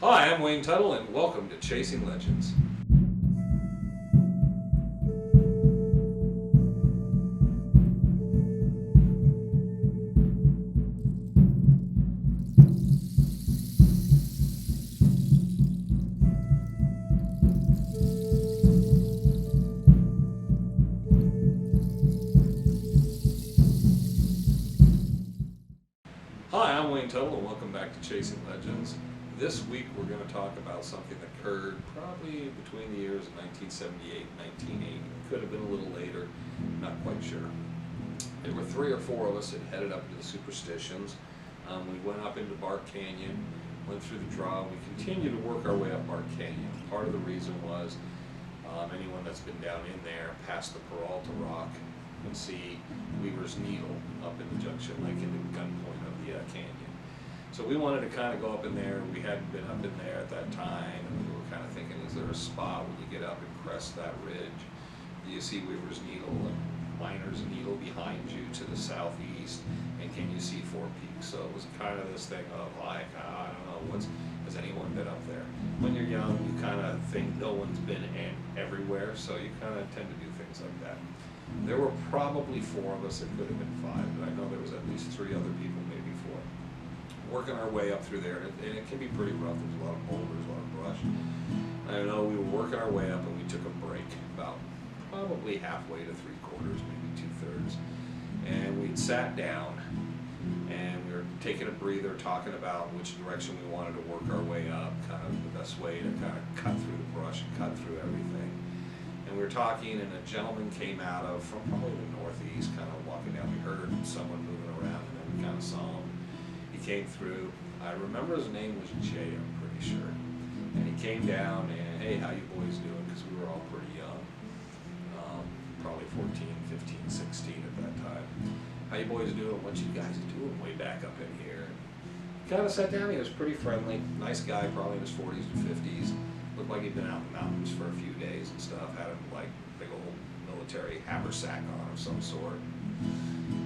Hi, I'm Wayne Tuttle, and welcome to Chasing Legends. Hi, I'm Wayne Tuttle, and welcome back to Chasing Legends. This week we're going to talk about something that occurred probably between the years of 1978 and 1980. It could have been a little later, not quite sure. There were 3 or 4 of us that headed up to the Superstitions. We went up into Bark Canyon, went through the draw. We continued to work our way up Bark Canyon. Part of the reason was anyone that's been down in there past the Peralta Rock can see Weaver's Needle up in the junction, like in the gun point of the canyon. So we wanted to kind of go up in there. We hadn't been up in there at that time, and we were kind of thinking, is there a spot when you get up and crest that ridge? Do you see Weaver's Needle and Miner's Needle behind you to the southeast? And can you see Four Peaks? So it was kind of this thing of like, I don't know, has anyone been up there? When you're young, you kind of think no one's been everywhere, so you kind of tend to do things like that. There were probably 4 of us. It could have been 5, but I know there was at least 3 other people, maybe 4, working our way up through there, and it can be pretty rough. There's a lot of boulders, a lot of brush. I know we were working our way up, and we took a break about probably halfway to 3/4, maybe 2/3, and we'd sat down, and we were taking a breather, talking about which direction we wanted to work our way up, kind of the best way to kind of cut through the brush and cut through everything. And we were talking, and a gentleman came out from probably the northeast, kind of walking down. We heard someone moving around, and then we kind of saw him. He came through. I remember his name was Jay, I'm pretty sure. And he came down, and hey, how you boys doing? Because we were all pretty young, probably 14, 15, 16 at that time. How you boys doing? What you guys doing way back up in here? He kind of sat down. He was pretty friendly, nice guy, probably in his 40s to 50s. Looked like he'd been out in the mountains for a few days and stuff. Had a like big old military haversack on of some sort.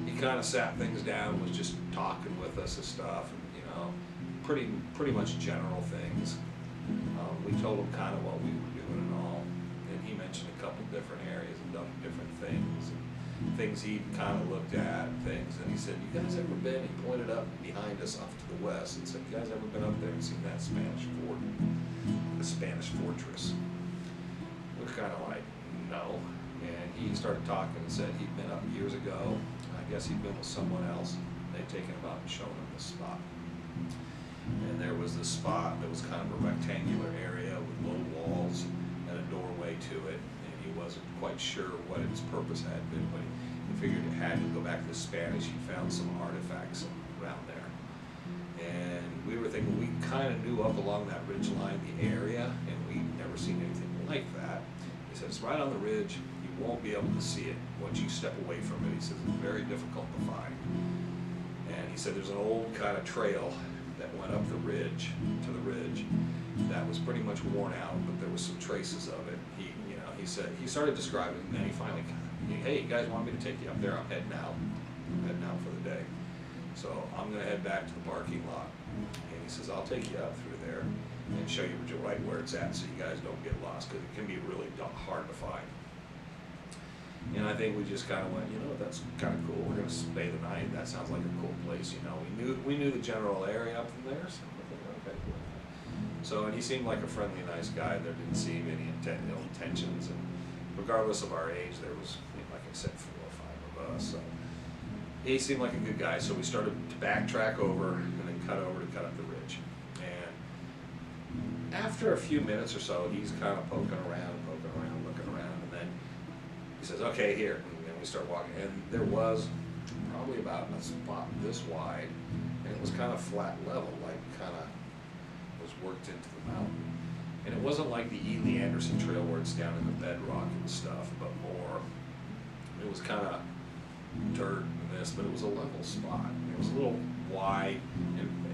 He kind of sat things down, was just talking with us and stuff, and pretty much general things. We told him kind of what we were doing and all, and he mentioned a couple different areas and done different things, and things he'd kind of looked at, things. And he said, "You guys ever been?" He pointed up behind us off to the west and said, "You guys ever been up there and seen that Spanish fort? The Spanish fortress?" We were kind of like, no. And he started talking and said he'd been up years ago. I guess he'd been with someone else. They'd taken him out and shown him this spot. And there was this spot that was kind of a rectangular area with low walls and a doorway to it. And he wasn't quite sure what its purpose had been, but he figured it had to go back to the Spanish. He found some artifacts around there. And we were thinking, we kind of knew up along that ridge line the area, and we'd never seen anything like that. He said, it's right on the ridge. You won't be able to see it once you step away from it. He says it's very difficult to find. And he said there's an old kind of trail that went up the ridge to the ridge that was pretty much worn out, but there was some traces of it. He said he started describing it, and then he finally, hey, you guys want me to take you up there? I'm heading out. For the day. So I'm going to head back to the parking lot. And he says, I'll take you up through there and show you right where it's at so you guys don't get lost, because it can be really hard to find. And I think we just kind of went, that's kind of cool. We're going to stay the night. That sounds like a cool place. We knew the general area up from there. So I think, okay, cool. So, and he seemed like a friendly, nice guy. There didn't seem any ill intentions. And regardless of our age, there was, like I said, 4 or 5 of us. So he seemed like a good guy, so we started to backtrack over and then cut up the ridge. And after a few minutes or so, he's kind of poking around, looking around, and then he says, okay, here. And then we start walking, and there was probably about a spot this wide, and it was kind of flat level, like kind of was worked into the mountain. And it wasn't like the Ely Anderson Trail where it's down in the bedrock and stuff, but more, it was kind of dirt and this, but it was a level spot. It was a little wide,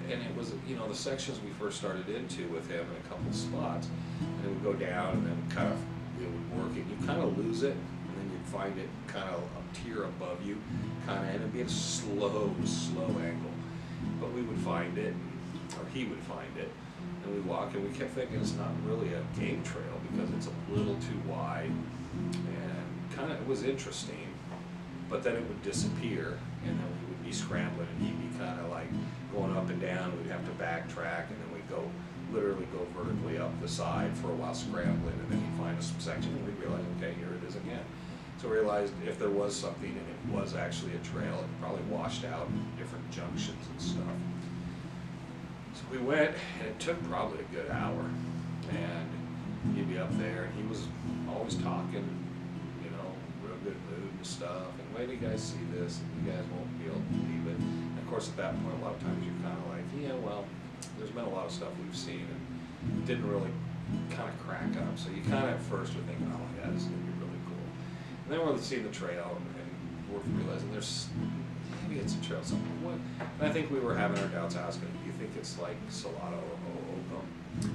and it was, the sections we first started into with him in a couple spots, and it would go down, and then kind of it would work, and you kind of lose it, and then you'd find it kind of a tier above you, and it'd be a slow angle, but we would find it, or he would find it, And we walked, and we kept thinking it's not really a game trail because it's a little too wide, and kind of, it was interesting, but then it would disappear, and then we would be scrambling, and he'd be kind of like going up and down. We'd have to backtrack, and then we'd literally go vertically up the side for a while scrambling, and then he'd find a section, and we'd realize, okay, here it is again. So we realized if there was something and it was actually a trail, it probably washed out different junctions and stuff. So we went, and it took probably a good hour, and he'd be up there, and he was always talking, you know, real good mood and stuff, and wait till you guys see this, and you guys won't be able to believe it. And of course, at that point, a lot of times you're kind of like, yeah, well, there's been a lot of stuff we've seen, and it didn't really kind of crack up. So you kind of at first are thinking, oh yeah, this is going to be really cool. And then we're seeing the trail, and we're realizing maybe it's a trail something. What? And I think we were having our doubts asking, do you think it's like Salado or Oakum?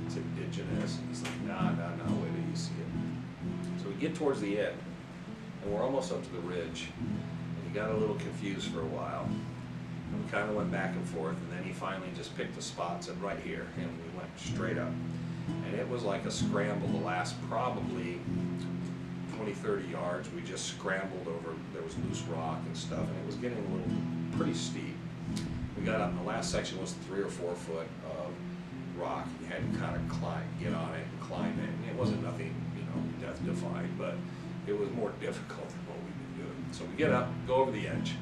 It's indigenous. And he's like, nah, wait till you see it. So we get towards the end, and we're almost up to the ridge, and he got a little confused for a while. And we kind of went back and forth, and then he finally just picked a spot and said, right here, and we went straight up. And it was like a scramble the last probably 20, 30 yards. We just scrambled over, there was loose rock and stuff, and it was getting a little pretty steep. We got up, and the last section was 3 or 4 foot of rock. You had to kind of get on it and climb it, and it wasn't nothing, you know, death-defying, but it was more difficult than what we've been doing. So we get up, go over the edge,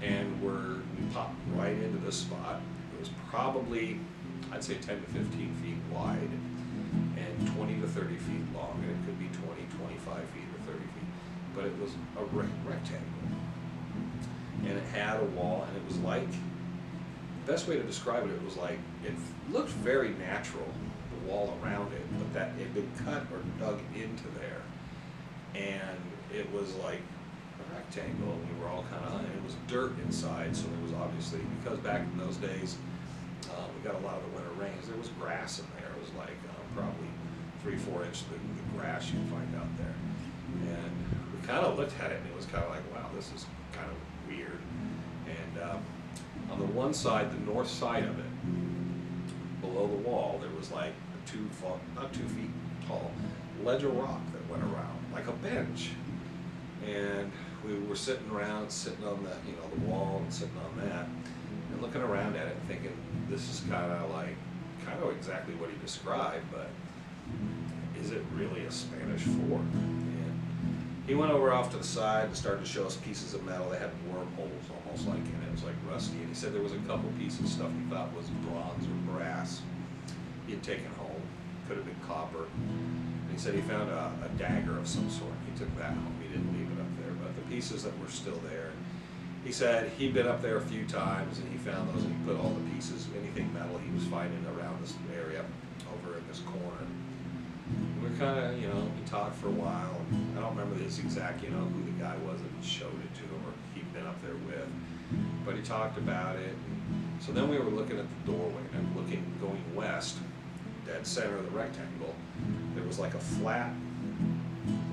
and we popped right into this spot. It was probably, I'd say 10 to 15 feet wide and 20 to 30 feet long, and it could be 20, 25 feet or 30 feet, but it was a rectangle, and it had a wall, and it was like, the best way to describe it, it was like, it looked very natural, the wall around it, but that it had been cut or dug into there, and it was like rectangle, and we were all kind of, it was dirt inside, so there was obviously, because back in those days, we got a lot of the winter rains, there was grass in there. It was like probably 3-4 inches of the grass you'd find out there. And we kind of looked at it, and it was kind of like, wow, this is kind of weird. And on the one side, the north side of it, below the wall, there was like not 2 feet tall ledge of rock that went around, like a bench. And we were sitting on the, you know, the wall and sitting on that, and looking around at it and thinking, this is kind of exactly what he described, but is it really a Spanish fort? And he went over off to the side and started to show us pieces of metal. They had wormholes almost like in it. It was like rusty, and he said there was a couple pieces of stuff he thought was bronze or brass he had taken home. Could have been copper. And he said he found a dagger of some sort. He took that home. He didn't leave it up there, but the pieces that were still there. He said he'd been up there a few times, and he found those, and he put all the pieces, anything metal he was finding around this area, over in this corner. And we were kind of, you know, we talked for a while, and I don't remember this exact, you know, who the guy was that showed it to him, or he'd been up there with, but he talked about it. And so then we were looking at the doorway, and going west, dead center of the rectangle, there was like a flat,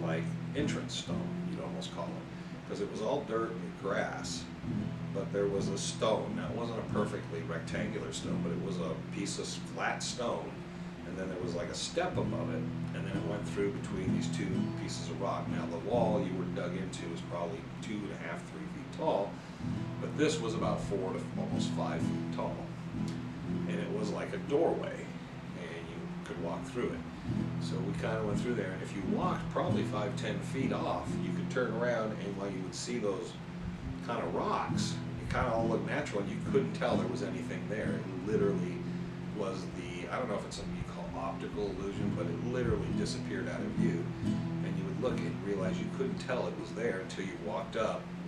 like entrance stone, you'd almost call it, because it was all dirt and grass, but there was a stone. Now, it wasn't a perfectly rectangular stone, but it was a piece of flat stone, and then there was like a step above it, and then it went through between these 2 pieces of rock. Now, the wall you were dug into was probably 2.5, 3 feet tall, but this was about 4 to almost 5 feet tall, and it was like a doorway, and you could walk through it. So we kind of went through there, and if you walked probably 5-10 feet off, you could turn around, and while you would see those kind of rocks, it kind of all looked natural, and you couldn't tell there was anything there. It literally was I don't know if it's something you call optical illusion, but it literally disappeared out of view, and you would look and realize you couldn't tell it was there until you walked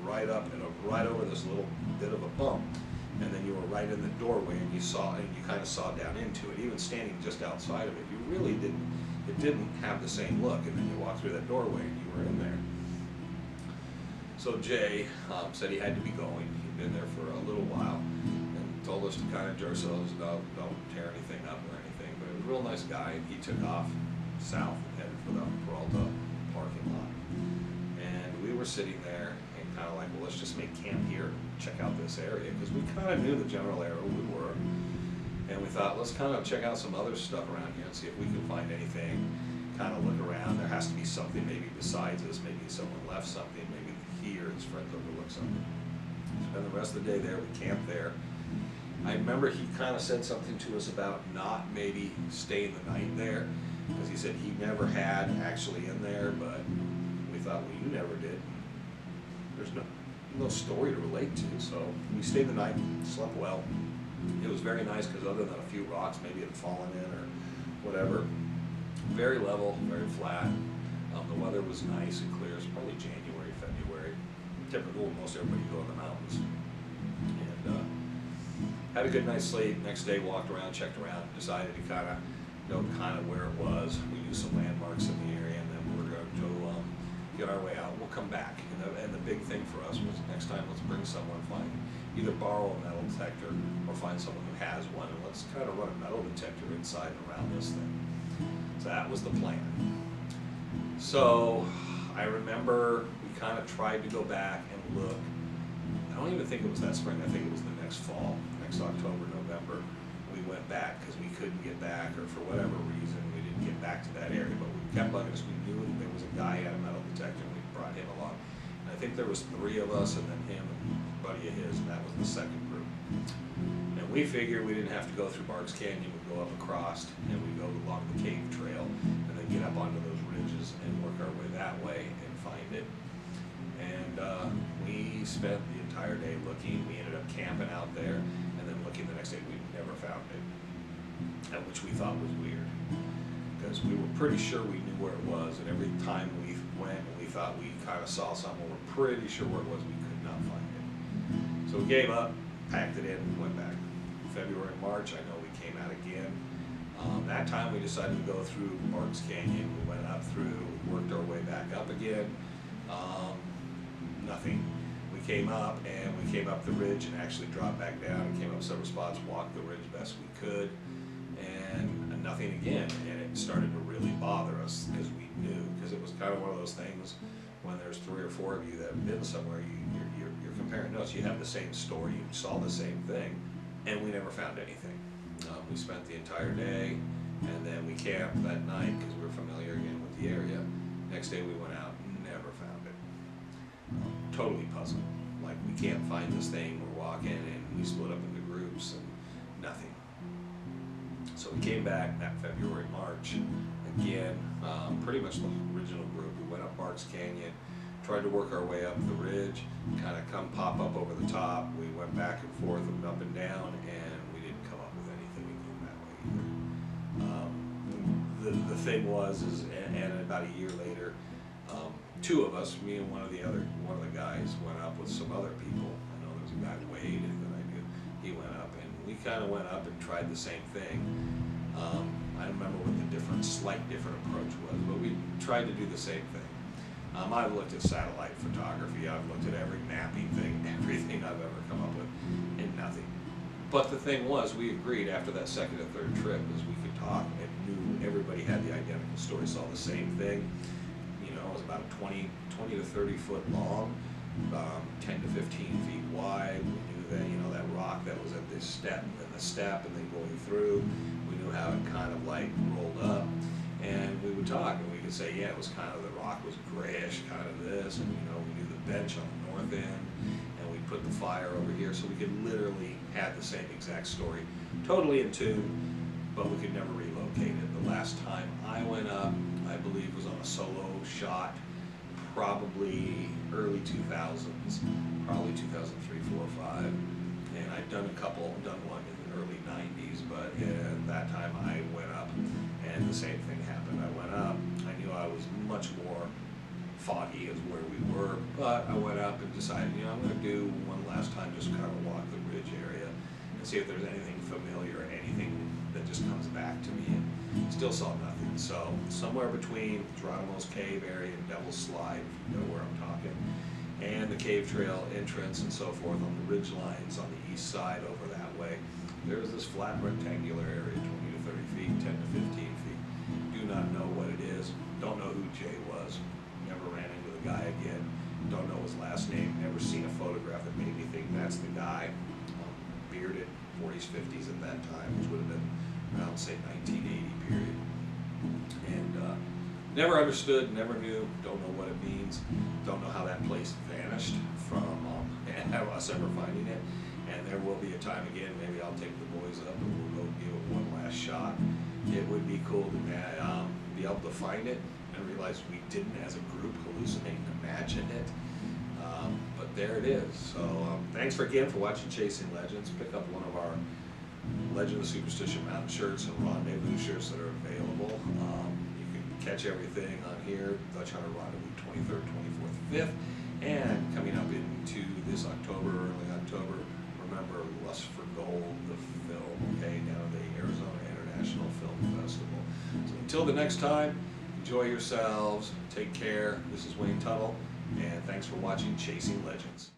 right up and right over this little bit of a bump, and then you were right in the doorway, and you kind of saw down into it. Even standing just outside of it, you really didn't have the same look, and then you walked through that doorway and you were in there. So Jay said he had to be going. He'd been there for a little while, and told us to kind of adjust ourselves, don't tear anything up or anything, but it was a real nice guy, and he took off south and headed for the Peralta parking lot. And we were sitting there and kind of like, well, let's just make camp here, check out this area, because we kind of knew the general area we were. And we thought, let's kind of check out some other stuff around here and see if we can find anything. Kind of look around. There has to be something maybe besides us. Maybe someone left something. Maybe he or his friends overlooked something. Spend the rest of the day there. We camped there. I remember he kind of said something to us about not maybe staying the night there, because he said he never had actually in there, but we thought, well, you never did. There's no story to relate to, so we stayed the night, slept well. It was very nice because other than a few rocks maybe had fallen in or whatever, very level, very flat. The weather was nice and clear. It's probably January, February. Typical, most everybody go in the mountains. And had a good night's sleep. Next day, walked around, checked around, decided to kind of know kind of where it was. We knew some landmarks in the area, and then we're going to get our way out. We'll come back. And the big thing for us was next time, let's bring someone, either borrow a metal detector or find someone who has one, and let's kind of run a metal detector inside and around this thing. So that was the plan. So I remember we kind of tried to go back and look. I don't even think it was that spring. I think it was the next fall, next October, November. We went back because we couldn't get back, or for whatever reason, we didn't get back to that area. But we kept bugging us. We knew there was a guy who had a metal detector, and we brought him along. And I think there was 3 of us, and then him and a buddy of his, and that was the second group. And we figured we didn't have to go through Barks Canyon. We'd go up across, and we'd go along the cave trail, and then get up onto those ridges and work our way that way and find it. And we spent the entire day looking. We ended up camping out there, and then looking the next day. We never found it, which we thought was weird, because we were pretty sure we knew where it was, and every time we went and we thought we kind of saw something, we're pretty sure where it was, we could not find it. So we gave up, packed it in, and went back. February, March, I know we came out again. That time we decided to go through Barks Canyon. We went up through, worked our way back up again. Nothing. We came up, and we came up the ridge and actually dropped back down and came up several spots, walked the ridge best we could, and nothing again. And it started to really bother us because we knew, because it was kind of one of those things when there's 3 or 4 of you that have been somewhere, you're comparing notes. You have the same story, you saw the same thing, and we never found anything. We spent the entire day, and then we camped that night because we were familiar again with the area. Next day we went out, never found it. Totally puzzled. Like, we can't find this thing. We're walking, and we split up into groups, and nothing. So we came back that February, March, again, pretty much the original group. We went up Barks Canyon, tried to work our way up the ridge, kind of come pop up over the top. We went back and forth and up and down, and we didn't come up with anything again that way either. The thing was, and about a year later, 2 of us, me and one of the guys, went up with some other people. I know there was a guy, Wade, that I knew. He went up, and we kind of went up and tried the same thing. I don't remember what the slight different approach was, but we tried to do the same thing. I've looked at satellite photography, I've looked at every mapping thing, everything I've ever come up with, and nothing. But the thing was, we agreed after that second and third trip, is we could talk and knew everybody had the identical story, saw the same thing. You know, it was about a 20 to 30 foot long, 10 to 15 feet wide. We knew that, you know, that rock that was at this step and then the step and then going through, we knew how it kind of like rolled up. And we would talk, and we could say, yeah, it was kind of, the rock was grayish, kind of this, and, you know, we knew the bench on the north end, and we put the fire over here, so we could literally have the same exact story, totally in tune, but we could never relocate it. The last time I went up, I believe, was on a solo shot, probably early 2000s, probably 2003, 4, or 5, and I'd done one in the early 90s, but at that time I went up, and the same thing happened. I went up, I knew I was much more foggy as where we were, but I went up and decided, you know, I'm going to do one last time, just kind of walk the ridge area and see if there's anything familiar, anything that just comes back to me, and still saw nothing. So somewhere between Geronimo's Cave area and Devil's Slide, if you know where I'm talking, and the cave trail entrance and so forth on the ridge lines on the east side over that way, there was this flat rectangular area, 20 to 30 feet, 10 to 15 feet. Do not know what it is. Don't know who Jay was. Never ran into the guy again. Don't know his last name. Never seen a photograph that made me think that's the guy. Bearded, 40s, 50s at that time, which would have been around, say, 1980 period. And never understood, never knew, don't know what it means, don't know how that place vanished from us ever finding it. And there will be a time again, maybe I'll take the boys up and we'll go give it one last shot. It would be cool to be able to find it and realize we didn't, as a group, hallucinate and imagine it. But there it is. So thanks again for watching Chasing Legends. Pick up one of our Legend of Superstition Mountain shirts and Rendezvous shirts that are available. You can catch everything on here, Dutch Hunter Rendezvous 23rd, 24th, 5th. And coming up into this October, early October, remember Lust for Gold, the film, okay, down at the Arizona International Film Festival. So until the next time, enjoy yourselves, take care. This is Wayne Tuttle, and thanks for watching Chasing Legends.